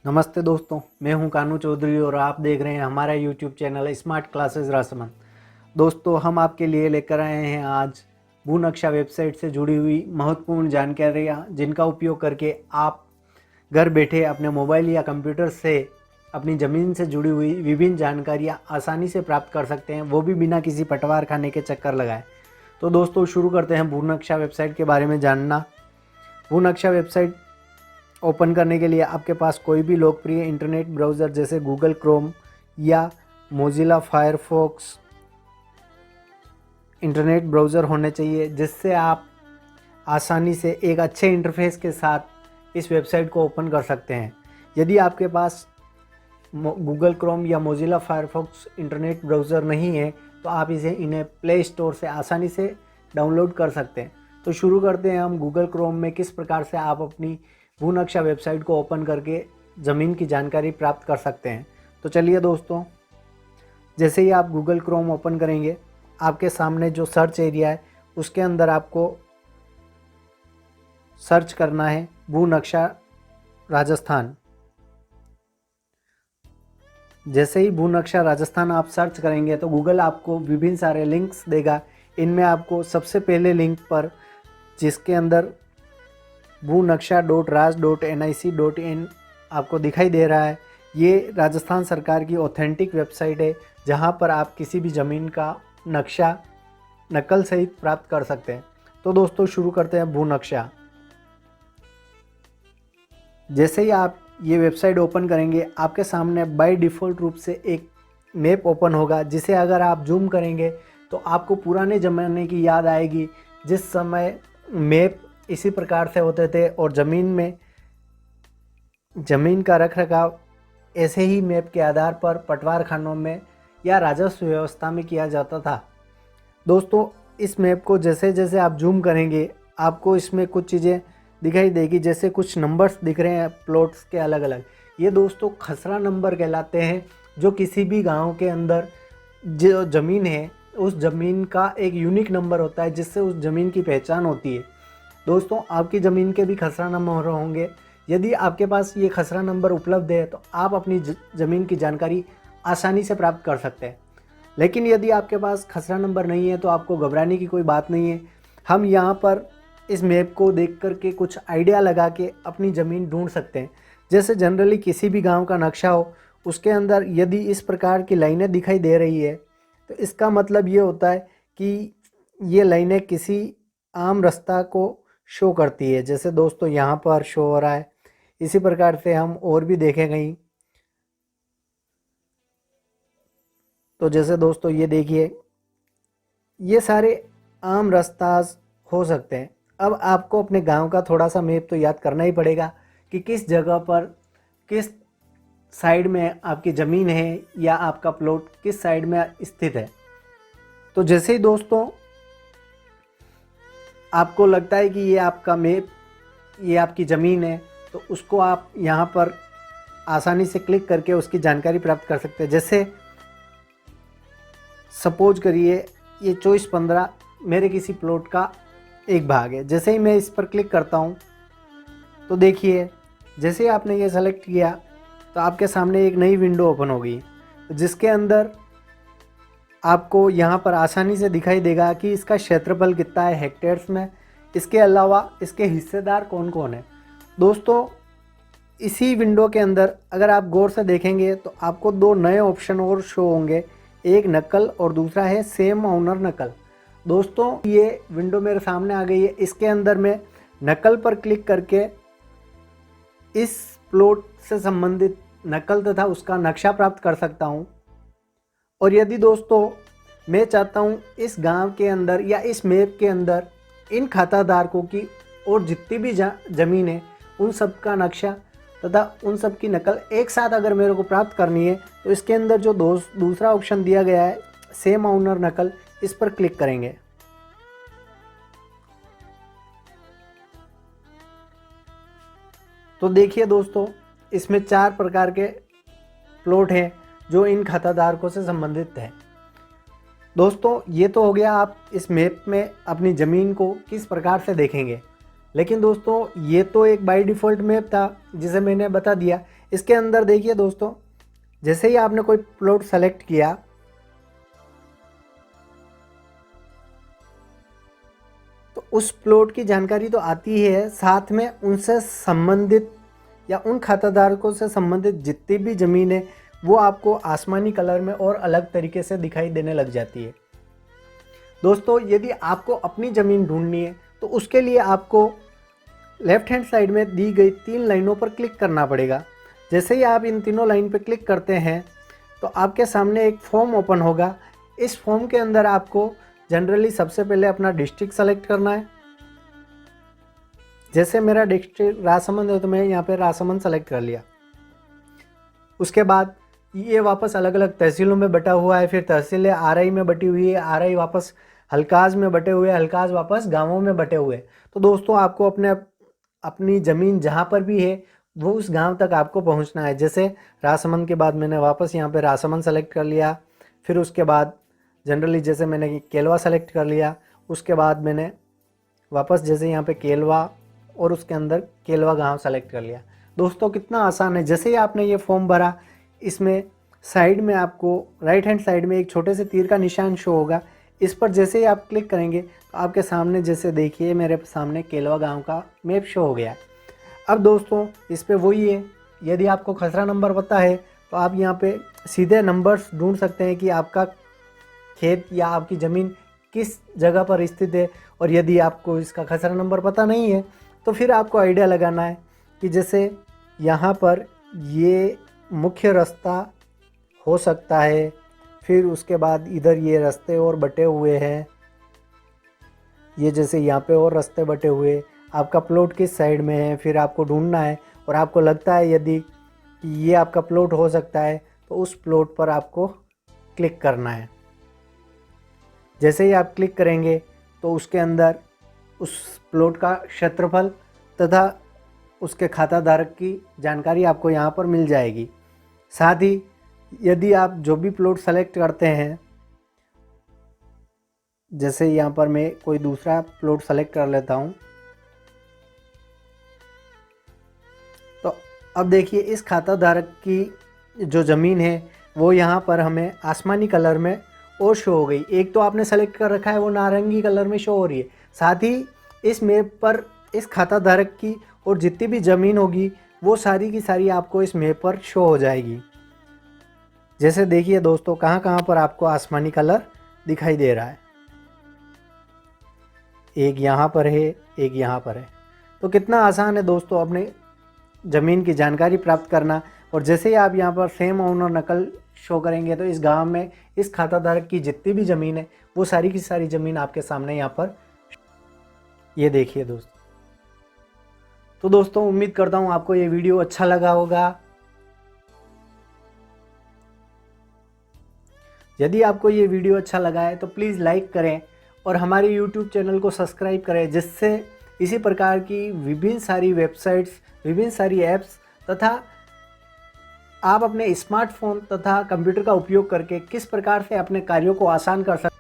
नमस्ते दोस्तों, मैं हूं कानू चौधरी और आप देख रहे हैं हमारा YouTube channel smart classes Rajsamand. दोस्तों, हम आपके लिए लेकर आए हैं आज भूनक्शा वेबसाइट से जुड़ी हुई महत्वपूर्ण जानकारियां, जिनका उपयोग करके आप घर बैठे अपने मोबाइल या कंप्यूटर से अपनी ज़मीन से जुड़ी हुई विभिन्न जानकारियाँ आसानी से प्राप्त कर सकते हैं, वो भी बिना किसी पटवार खाने के चक्कर लगाए। तो दोस्तों, शुरू करते हैं भूनक्शा वेबसाइट के बारे में जानना। भूनक्शा वेबसाइट ओपन करने के लिए आपके पास कोई भी लोकप्रिय इंटरनेट ब्राउज़र जैसे गूगल क्रोम या मोजिला फायरफॉक्स इंटरनेट ब्राउज़र होने चाहिए, जिससे आप आसानी से एक अच्छे इंटरफेस के साथ इस वेबसाइट को ओपन कर सकते हैं। यदि आपके पास गूगल क्रोम या मोजिला फायरफॉक्स इंटरनेट ब्राउज़र नहीं है तो आप इन्हें प्ले स्टोर से आसानी से डाउनलोड कर सकते हैं। तो शुरू करते हैं हम गूगल क्रोम में किस प्रकार से आप अपनी भूनक्शा वेबसाइट को ओपन करके ज़मीन की जानकारी प्राप्त कर सकते हैं। तो चलिए दोस्तों, जैसे ही आप गूगल क्रोम ओपन करेंगे, आपके सामने जो सर्च एरिया है उसके अंदर आपको सर्च करना है भूनक्शा राजस्थान। जैसे ही भूनक्शा राजस्थान आप सर्च करेंगे तो गूगल आपको विभिन्न सारे लिंक्स देगा। इनमें आपको सबसे पहले लिंक पर, जिसके अंदर भूनक्शा.raj.nic.in आपको दिखाई दे रहा है, ये राजस्थान सरकार की ऑथेंटिक वेबसाइट है, जहां पर आप किसी भी ज़मीन का नक्शा नकल सहित प्राप्त कर सकते हैं। तो दोस्तों, शुरू करते हैं भूनक्शा। जैसे ही आप ये वेबसाइट ओपन करेंगे, आपके सामने बाय डिफ़ॉल्ट रूप से एक मैप ओपन होगा, जिसे अगर आप जूम करेंगे तो आपको पुराने ज़माने की याद आएगी, जिस समय मैप इसी प्रकार से होते थे और ज़मीन का रखरखाव ऐसे ही मैप के आधार पर पटवार खानों में या राजस्व व्यवस्था में किया जाता था। दोस्तों, इस मैप को जैसे जैसे आप जूम करेंगे, आपको इसमें कुछ चीज़ें दिखाई देगी, जैसे कुछ नंबर्स दिख रहे हैं प्लॉट्स के अलग अलग। ये दोस्तों खसरा नंबर कहलाते हैं, जो किसी भी गांव के अंदर जो ज़मीन है उस ज़मीन का एक यूनिक नंबर होता है, जिससे उस ज़मीन की पहचान होती है। दोस्तों, आपकी ज़मीन के भी खसरा नंबर होंगे। यदि आपके पास ये खसरा नंबर उपलब्ध है तो आप अपनी ज़मीन की जानकारी आसानी से प्राप्त कर सकते हैं। लेकिन यदि आपके पास खसरा नंबर नहीं है तो आपको घबराने की कोई बात नहीं है। हम यहाँ पर इस मैप को देख कर के कुछ आइडिया लगा के अपनी ज़मीन ढूंढ सकते हैं। जैसे जनरली किसी भी गांव का नक्शा हो, उसके अंदर यदि इस प्रकार की लाइनें दिखाई दे रही है तो इसका मतलब ये होता है कि ये लाइनें किसी आम रास्ता को शो करती है। जैसे दोस्तों यहाँ पर शो हो रहा है, इसी प्रकार से हम और भी देखें कहीं। तो जैसे दोस्तों ये देखिए, ये सारे आम रास्ता हो सकते हैं। अब आपको अपने गांव का थोड़ा सा मैप तो याद करना ही पड़ेगा कि किस जगह पर, किस साइड में आपकी ज़मीन है या आपका प्लॉट किस साइड में स्थित है। तो जैसे ही दोस्तों आपको लगता है कि ये आपका मैप, ये आपकी ज़मीन है, तो उसको आप यहाँ पर आसानी से क्लिक करके उसकी जानकारी प्राप्त कर सकते हैं। जैसे सपोज करिए ये 2415 मेरे किसी प्लॉट का एक भाग है। जैसे ही मैं इस पर क्लिक करता हूँ तो देखिए, जैसे ही आपने ये सेलेक्ट किया तो आपके सामने एक नई विंडो ओपन होगी, जिसके अंदर आपको यहाँ पर आसानी से दिखाई देगा कि इसका क्षेत्रफल कितना है हेक्टेयर्स में। इसके अलावा इसके हिस्सेदार कौन कौन है। दोस्तों, इसी विंडो के अंदर अगर आप गौर से देखेंगे तो आपको दो नए ऑप्शन और शो होंगे, एक नकल और दूसरा है सेम ओनर नकल। दोस्तों, ये विंडो मेरे सामने आ गई है। इसके अंदर मैं नकल पर क्लिक करके इस प्लॉट से संबंधित नकल तथा उसका नक्शा प्राप्त कर सकता हूँ। और यदि दोस्तों मैं चाहता हूँ इस गांव के अंदर या इस मैप के अंदर इन खाताधारकों की और जितनी भी ज़मीन है उन सब का नक्शा तथा उन सब की नकल एक साथ अगर मेरे को प्राप्त करनी है, तो इसके अंदर जो दूसरा ऑप्शन दिया गया है सेम ओनर नकल, इस पर क्लिक करेंगे। तो देखिए दोस्तों, इसमें 4 प्रकार के प्लॉट हैं जो इन खाताधारकों से संबंधित है। दोस्तों, ये तो हो गया आप इस मैप में अपनी ज़मीन को किस प्रकार से देखेंगे। लेकिन दोस्तों, ये तो एक बाय डिफ़ॉल्ट मैप था जिसे मैंने बता दिया। इसके अंदर देखिए दोस्तों, जैसे ही आपने कोई प्लॉट सेलेक्ट किया तो उस प्लॉट की जानकारी तो आती ही है, साथ में उनसे संबंधित या उन खाताधारकों से संबंधित जितनी भी ज़मीन है वो आपको आसमानी कलर में और अलग तरीके से दिखाई देने लग जाती है। दोस्तों यदि आपको अपनी ज़मीन ढूंढनी है तो उसके लिए आपको लेफ्ट हैंड साइड में दी गई 3 लाइनों पर क्लिक करना पड़ेगा। जैसे ही आप इन तीनों लाइन पर क्लिक करते हैं तो आपके सामने एक फॉर्म ओपन होगा। इस फॉर्म के अंदर आपको जनरली सबसे पहले अपना डिस्ट्रिक्ट सेलेक्ट करना है। जैसे मेरा डिस्ट्रिक्ट राजसमंद है तो मैं यहाँ पे राजसमंद सेलेक्ट कर लिया। उसके बाद ये वापस अलग अलग तहसीलों में बटा हुआ है, फिर तहसीलें आरआई में बटी हुई है, आरआई वापस हल्काज में बटे हुए, हल्काज वापस गाँवों में बटे हुए। तो दोस्तों आपको अपनी ज़मीन जहाँ पर भी है वो उस गांव तक आपको पहुंचना है। जैसे राजसमंद के बाद मैंने वापस यहाँ पे राजसमंद सेलेक्ट कर लिया, फिर उसके बाद जनरली जैसे मैंने केलवा सेलेक्ट कर लिया, उसके बाद मैंने वापस जैसे यहाँ पे केलवा और उसके अंदर केलवा गांव सेलेक्ट कर लिया। दोस्तों कितना आसान है। जैसे ही आपने ये फॉर्म भरा, इसमें साइड में आपको राइट हैंड साइड में एक छोटे से तीर का निशान शो होगा। इस पर जैसे ही आप क्लिक करेंगे तो आपके सामने जैसे देखिए मेरे सामने केलवा गांव का मैप शो हो गया। अब दोस्तों इस पे वही है, यदि आपको खसरा नंबर पता है तो आप यहाँ पे सीधे नंबर्स ढूंढ सकते हैं कि आपका खेत या आपकी ज़मीन किस जगह पर स्थित है। और यदि आपको इसका खसरा नंबर पता नहीं है तो फिर आपको आइडिया लगाना है कि जैसे यहाँ पर ये मुख्य रास्ता हो सकता है, फिर उसके बाद इधर ये रास्ते और बटे हुए हैं, ये जैसे यहाँ पे और रास्ते बटे हुए, आपका प्लॉट किस साइड में है फिर आपको ढूंढना है। और आपको लगता है यदि ये आपका प्लॉट हो सकता है तो उस प्लॉट पर आपको क्लिक करना है। जैसे ही आप क्लिक करेंगे तो उसके अंदर उस प्लॉट का क्षेत्रफल तथा उसके खाताधारक की जानकारी आपको यहाँ पर मिल जाएगी। साथ ही यदि आप जो भी प्लॉट सेलेक्ट करते हैं, जैसे यहाँ पर मैं कोई दूसरा प्लॉट सेलेक्ट कर लेता हूँ, तो अब देखिए इस खाताधारक की जो ज़मीन है वो यहाँ पर हमें आसमानी कलर में और शो हो गई। एक तो आपने सेलेक्ट कर रखा है वो नारंगी कलर में शो हो रही है। साथ ही इस मैप पर इस खाताधारक की और जितनी भी ज़मीन होगी वो सारी की सारी आपको इस मैप पर शो हो जाएगी। जैसे देखिए दोस्तों कहाँ कहाँ पर आपको आसमानी कलर दिखाई दे रहा है, एक यहाँ पर है, एक यहाँ पर है। तो कितना आसान है दोस्तों अपने ज़मीन की जानकारी प्राप्त करना। और जैसे ही आप यहाँ पर सेम ओनर नकल शो करेंगे तो इस गांव में इस खाताधारक की जितनी भी ज़मीन है वो सारी की सारी ज़मीन आपके सामने यहाँ पर ये देखिए दोस्तों। तो दोस्तों उम्मीद करता हूँ आपको ये वीडियो अच्छा लगा होगा। यदि आपको ये वीडियो अच्छा लगा है तो प्लीज़ लाइक करें और हमारे YouTube चैनल को सब्सक्राइब करें, जिससे इसी प्रकार की विभिन्न सारी वेबसाइट्स, विभिन्न सारी ऐप्स तथा आप अपने स्मार्टफोन तथा कंप्यूटर का उपयोग करके किस प्रकार से अपने कार्यों को आसान कर सकते